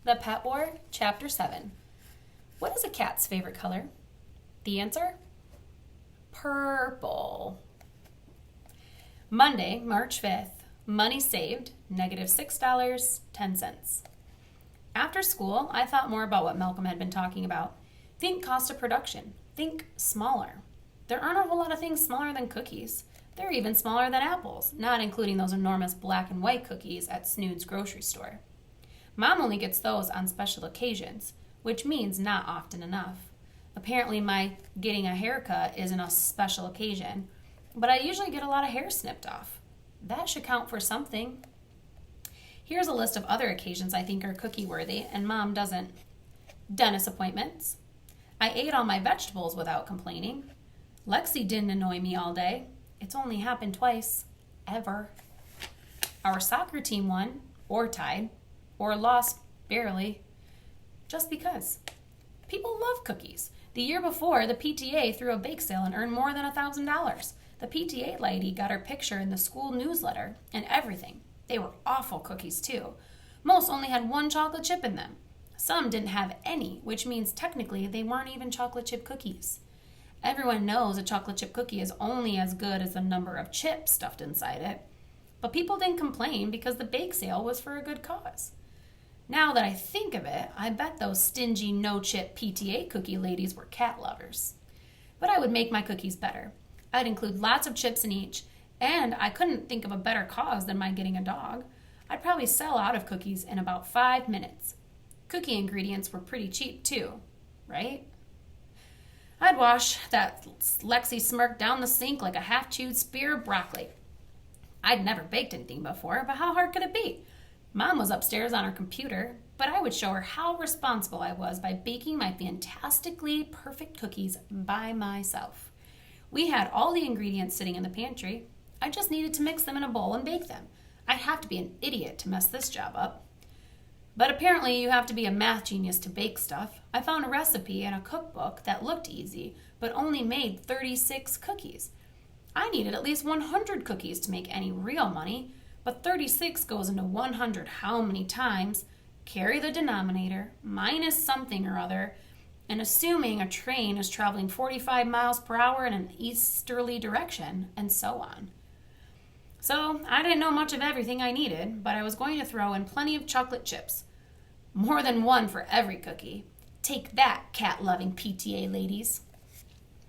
The Pet War, Chapter 7. What is a cat's favorite color? The answer? Purple. Monday, March 5th. Money saved, -$6.10. After school, I thought more about what Malcolm had been talking about. Think cost of production. Think smaller. There aren't a whole lot of things smaller than cookies. They're even smaller than apples, not including those enormous black and white cookies at Snood's grocery store. Mom only gets those on special occasions, which means not often enough. Apparently my getting a haircut isn't a special occasion, but I usually get a lot of hair snipped off. That should count for something. Here's a list of other occasions I think are cookie worthy, and Mom doesn't. Dentist appointments. I ate all my vegetables without complaining. Lexi didn't annoy me all day. It's only happened twice. Ever. Our soccer team won, or tied, or lost barely, just because. People love cookies. The year before, the PTA threw a bake sale and earned more than $1,000. The PTA lady got her picture in the school newsletter and everything. They were awful cookies, too. Most only had one chocolate chip in them. Some didn't have any, which means technically they weren't even chocolate chip cookies. Everyone knows a chocolate chip cookie is only as good as the number of chips stuffed inside it. But people didn't complain because the bake sale was for a good cause. Now that I think of it, I bet those stingy no-chip PTA cookie ladies were cat lovers. But I would make my cookies better. I'd include lots of chips in each, and I couldn't think of a better cause than my getting a dog. I'd probably sell out of cookies in about 5 minutes. Cookie ingredients were pretty cheap too, right? I'd wash that Lexi smirk down the sink like a half-chewed spear of broccoli. I'd never baked anything before, but how hard could it be? Mom was upstairs on her computer, but I would show her how responsible I was by baking my fantastically perfect cookies by myself. We had all the ingredients sitting in the pantry. I just needed to mix them in a bowl and bake them. I'd have to be an idiot to mess this job up. But apparently you have to be a math genius to bake stuff. I found a recipe in a cookbook that looked easy, but only made 36 cookies. I needed at least 100 cookies to make any real money, but 36 goes into 100 how many times, carry the denominator, minus something or other, and assuming a train is traveling 45 miles per hour in an easterly direction, and so on. So I didn't know much of everything I needed, but I was going to throw in plenty of chocolate chips. More than one for every cookie. Take that, cat-loving PTA ladies.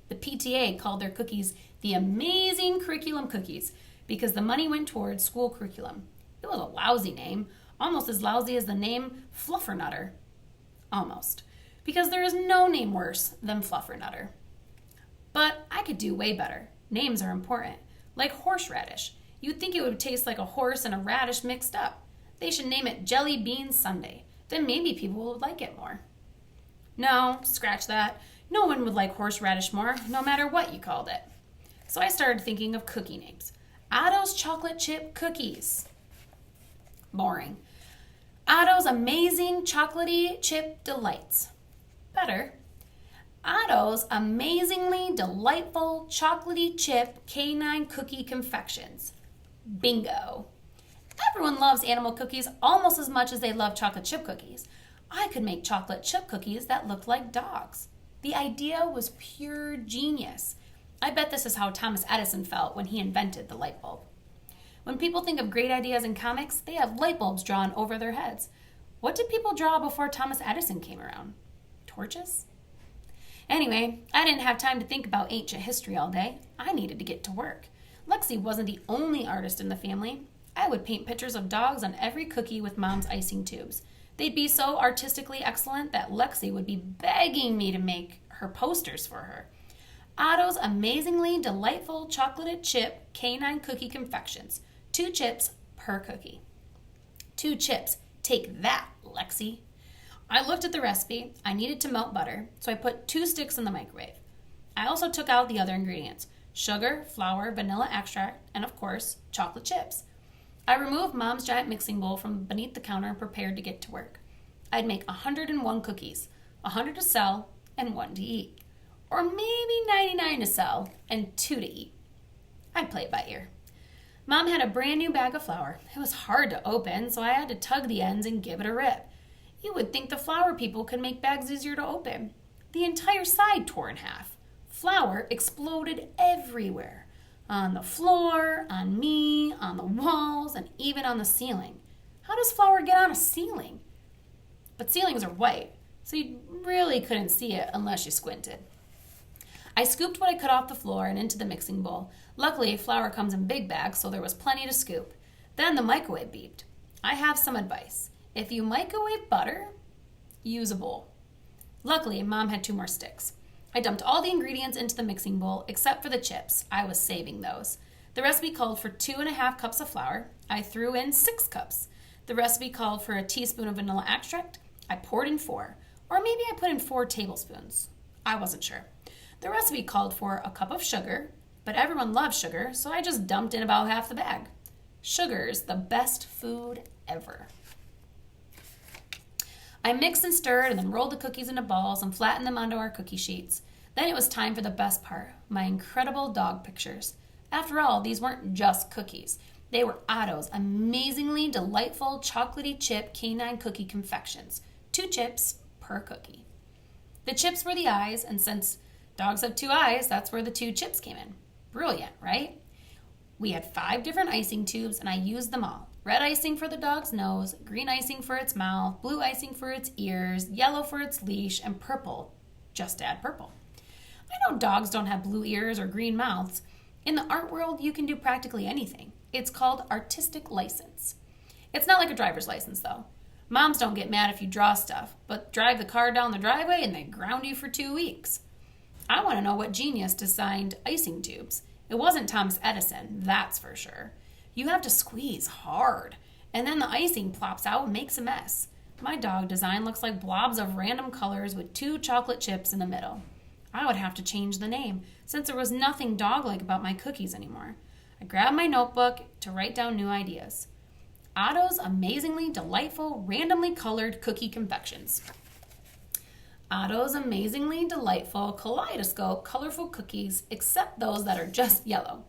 The PTA called their cookies the Amazing Curriculum Cookies because the money went towards school curriculum. It was a lousy name, almost as lousy as the name Fluffernutter. Almost. Because there is no name worse than Fluffernutter. But I could do way better. Names are important. Like horseradish. You'd think it would taste like a horse and a radish mixed up. They should name it Jelly Bean Sundae. Then maybe people would like it more. No, scratch that. No one would like horseradish more, no matter what you called it. So I started thinking of cookie names. Otto's Chocolate Chip Cookies. Boring. Otto's Amazing Chocolatey Chip Delights. Better. Otto's Amazingly Delightful Chocolatey Chip Canine Cookie Confections. Bingo. Everyone loves animal cookies almost as much as they love chocolate chip cookies. I could make chocolate chip cookies that looked like dogs. The idea was pure genius. I bet this is how Thomas Edison felt when he invented the light bulb. When people think of great ideas in comics, they have light bulbs drawn over their heads. What did people draw before Thomas Edison came around? Torches? Anyway, I didn't have time to think about ancient history all day. I needed to get to work. Lexi wasn't the only artist in the family. I would paint pictures of dogs on every cookie with Mom's icing tubes. They'd be so artistically excellent that Lexi would be begging me to make her posters for her. Otto's Amazingly Delightful Chocolate Chip Canine Cookie Confections. 2 chips per cookie. 2 chips. Take that, Lexi. I looked at the recipe. I needed to melt butter, so I put 2 sticks in the microwave. I also took out the other ingredients: sugar, flour, vanilla extract, and of course, chocolate chips. I removed Mom's giant mixing bowl from beneath the counter and prepared to get to work. I'd make 101 cookies, 100 to sell and 1 to eat. Or maybe 99 to sell and 2 to eat. I'd play it by ear. Mom had a brand new bag of flour. It was hard to open, so I had to tug the ends and give it a rip. You would think the flour people could make bags easier to open. The entire side tore in half. Flour exploded everywhere. On the floor, on me, on the walls, and even on the ceiling. How does flour get on a ceiling? But ceilings are white, so you really couldn't see it unless you squinted. I scooped what I could off the floor and into the mixing bowl. Luckily, flour comes in big bags, so there was plenty to scoop. Then the microwave beeped. I have some advice. If you microwave butter, use a bowl. Luckily, Mom had 2 more sticks. I dumped all the ingredients into the mixing bowl except for the chips. I was saving those. The recipe called for 2.5 cups of flour. I threw in 6 cups. The recipe called for a teaspoon of vanilla extract. I poured in 4. Or maybe I put in 4 tablespoons. I wasn't sure. The recipe called for a cup of sugar, but everyone loves sugar, so I just dumped in about half the bag. Sugar's the best food ever. I mixed and stirred and then rolled the cookies into balls and flattened them onto our cookie sheets. Then it was time for the best part, my incredible dog pictures. After all, these weren't just cookies. They were Otto's amazingly delightful chocolatey chip canine cookie confections. 2 chips per cookie. The chips were the eyes, and since dogs have 2 eyes, that's where the 2 chips came in. Brilliant, right? We had 5 different icing tubes, and I used them all. Red icing for the dog's nose, green icing for its mouth, blue icing for its ears, yellow for its leash, and purple. Just add purple. I know dogs don't have blue ears or green mouths. In the art world, you can do practically anything. It's called artistic license. It's not like a driver's license, though. Moms don't get mad if you draw stuff, but drive the car down the driveway and they ground you for 2 weeks. I want to know what genius designed icing tubes. It wasn't Thomas Edison, that's for sure. You have to squeeze hard, and then the icing plops out and makes a mess. My dog design looks like blobs of random colors with 2 chocolate chips in the middle. I would have to change the name, since there was nothing dog-like about my cookies anymore. I grabbed my notebook to write down new ideas. Otto's amazingly delightful, randomly colored cookie confections. Otto's amazingly delightful, kaleidoscope, colorful cookies, except those that are just yellow.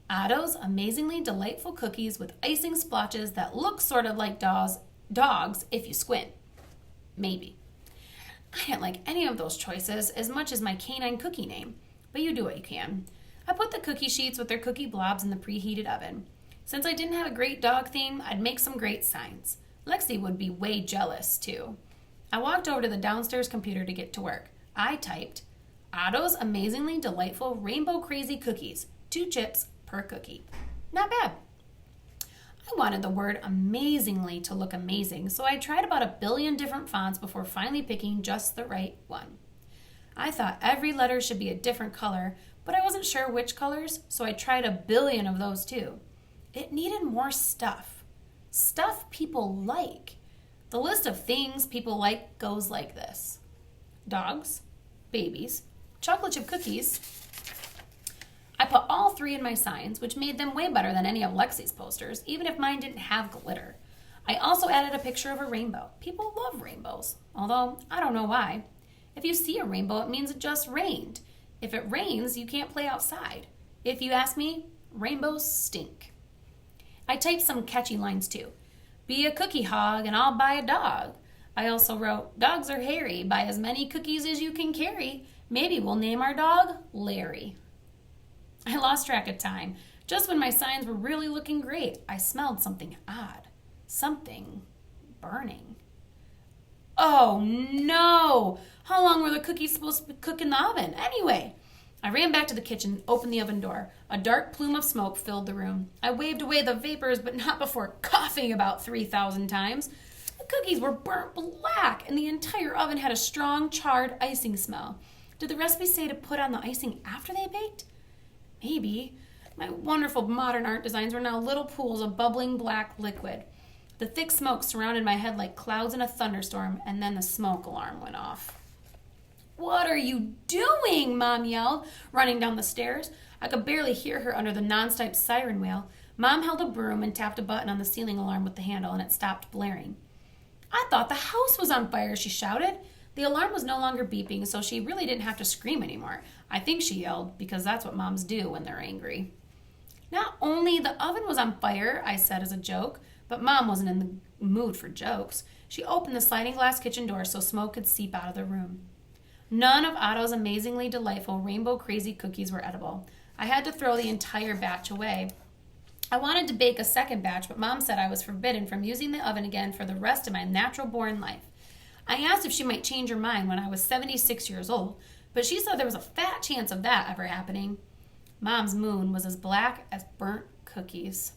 Otto's amazingly delightful cookies with icing splotches that look sort of like dogs if you squint. Maybe. I didn't like any of those choices as much as my canine cookie name, but you do what you can. I put the cookie sheets with their cookie blobs in the preheated oven. Since I didn't have a great dog theme, I'd make some great signs. Lexi would be way jealous, too. I walked over to the downstairs computer to get to work. I typed, Otto's amazingly delightful rainbow crazy cookies, 2 chips per cookie. Not bad. I wanted the word amazingly to look amazing, so I tried about 1 billion different fonts before finally picking just the right one. I thought every letter should be a different color, but I wasn't sure which colors, so I tried 1 billion of those too. It needed more stuff. Stuff people like. The list of things people like goes like this. Dogs, babies, chocolate chip cookies. I put all 3 in my signs, which made them way better than any of Lexi's posters, even if mine didn't have glitter. I also added a picture of a rainbow. People love rainbows, although I don't know why. If you see a rainbow, it means it just rained. If it rains, you can't play outside. If you ask me, rainbows stink. I typed some catchy lines too. Be a cookie hog and I'll buy a dog. I also wrote, dogs are hairy, buy as many cookies as you can carry. Maybe we'll name our dog Larry. I lost track of time. Just when my signs were really looking great, I smelled something odd. Something burning. Oh no! How long were the cookies supposed to cook in the oven anyway? I ran back to the kitchen and opened the oven door. A dark plume of smoke filled the room. I waved away the vapors, but not before coughing about 3,000 times. The cookies were burnt black, and the entire oven had a strong, charred icing smell. Did the recipe say to put on the icing after they baked? Maybe. My wonderful modern art designs were now little pools of bubbling black liquid. The thick smoke surrounded my head like clouds in a thunderstorm, and then the smoke alarm went off. What are you doing? Mom yelled, running down the stairs. I could barely hear her under the nonstop siren wail. Mom held a broom and tapped a button on the ceiling alarm with the handle, and it stopped blaring. I thought the house was on fire, she shouted. The alarm was no longer beeping, so she really didn't have to scream anymore. I think she yelled, because that's what moms do when they're angry. Not only the oven was on fire, I said as a joke, but Mom wasn't in the mood for jokes. She opened the sliding glass kitchen door so smoke could seep out of the room. None of Otto's amazingly delightful rainbow crazy cookies were edible. I had to throw the entire batch away. I wanted to bake a second batch, but Mom said I was forbidden from using the oven again for the rest of my natural-born life. I asked if she might change her mind when I was 76 years old, but she said there was a fat chance of that ever happening. Mom's moon was as black as burnt cookies.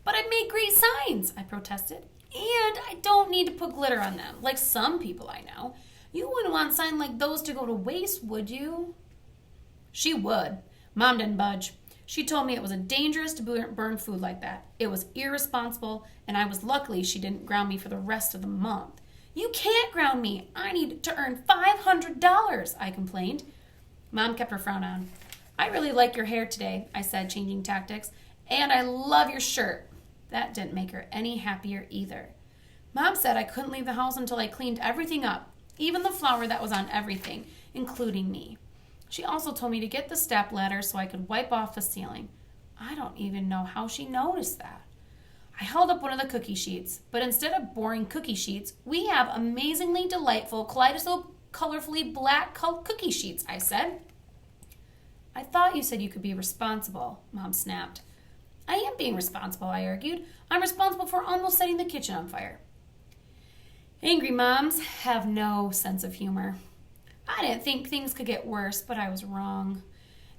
But I made great signs, I protested. And I don't need to put glitter on them, like some people I know. You wouldn't want a sign like those to go to waste, would you? She would. Mom didn't budge. She told me it was dangerous to burn food like that. It was irresponsible, and I was lucky she didn't ground me for the rest of the month. You can't ground me. I need to earn $500, I complained. Mom kept her frown on. I really like your hair today, I said, changing tactics. And I love your shirt. That didn't make her any happier either. Mom said I couldn't leave the house until I cleaned everything up, even the flour that was on everything, including me. She also told me to get the step ladder so I could wipe off the ceiling. I don't even know how she noticed that. I held up one of the cookie sheets, but instead of boring cookie sheets, we have amazingly delightful, kaleidoscope, colorfully black cookie sheets, I said. I thought you said you could be responsible, Mom snapped. I am being responsible, I argued. I'm responsible for almost setting the kitchen on fire. Angry moms have no sense of humor. I didn't think things could get worse, but I was wrong.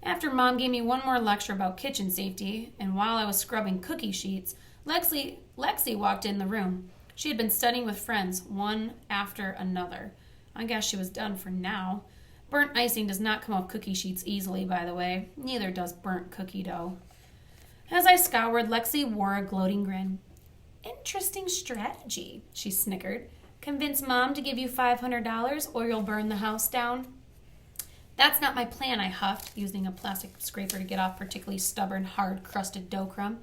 After Mom gave me one more lecture about kitchen safety, and while I was scrubbing cookie sheets, Lexi walked in the room. She had been studying with friends, one after another. I guess she was done for now. Burnt icing does not come off cookie sheets easily, by the way. Neither does burnt cookie dough. As I scoured, Lexi wore a gloating grin. Interesting strategy, she snickered. Convince Mom to give you $500 or you'll burn the house down? That's not my plan, I huffed, using a plastic scraper to get off particularly stubborn, hard-crusted dough crumb.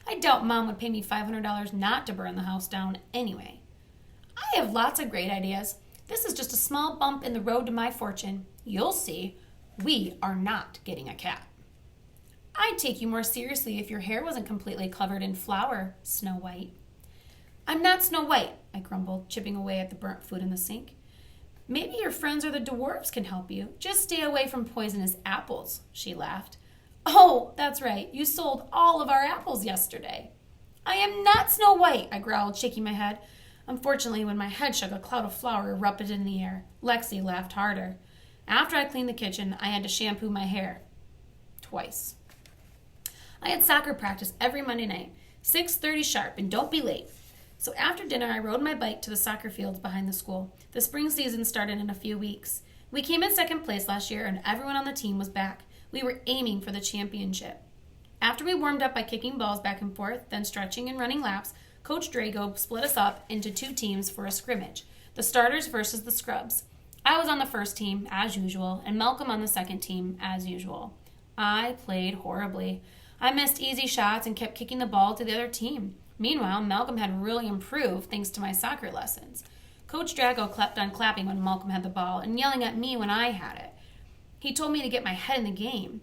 I doubt Mom would pay me $500 not to burn the house down anyway. I have lots of great ideas. This is just a small bump in the road to my fortune. You'll see. We are not getting a cat. I'd take you more seriously if your hair wasn't completely covered in flour, Snow White. I'm not Snow White, I grumbled, chipping away at the burnt food in the sink. Maybe your friends or the dwarves can help you. Just stay away from poisonous apples, she laughed. Oh, that's right. You sold all of our apples yesterday. I am not Snow White, I growled, shaking my head. Unfortunately, when my head shook, a cloud of flour erupted in the air. Lexi laughed harder. After I cleaned the kitchen, I had to shampoo my hair. Twice. I had soccer practice every Monday night, 6:30 sharp, and don't be late. So after dinner, I rode my bike to the soccer fields behind the school. The spring season started in a few weeks. We came in second place last year, and everyone on the team was back. We were aiming for the championship. After we warmed up by kicking balls back and forth, then stretching and running laps, Coach Drago split us up into two teams for a scrimmage, the starters versus the scrubs. I was on the first team, as usual, and Malcolm on the second team, as usual. I played horribly. I missed easy shots and kept kicking the ball to the other team. Meanwhile, Malcolm had really improved thanks to my soccer lessons. Coach Drago kept on clapping when Malcolm had the ball and yelling at me when I had it. He told me to get my head in the game.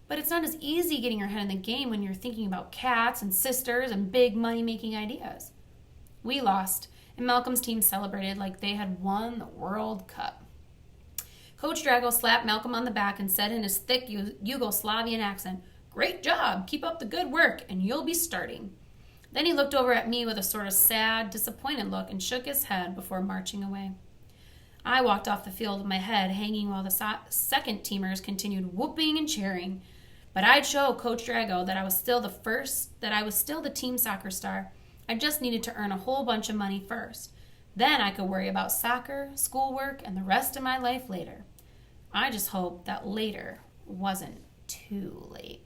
But it's not as easy getting your head in the game when you're thinking about cats and sisters and big money-making ideas. We lost, and Malcolm's team celebrated like they had won the World Cup. Coach Drago slapped Malcolm on the back and said in his thick Yugoslavian accent, "Great job, keep up the good work, and you'll be starting." Then he looked over at me with a sort of sad, disappointed look and shook his head before marching away. I walked off the field with my head hanging while the second teamers continued whooping and cheering. But I'd show Coach Drago that I was still the team soccer star. I just needed to earn a whole bunch of money first. Then I could worry about soccer, schoolwork, and the rest of my life later. I just hope that later wasn't too late.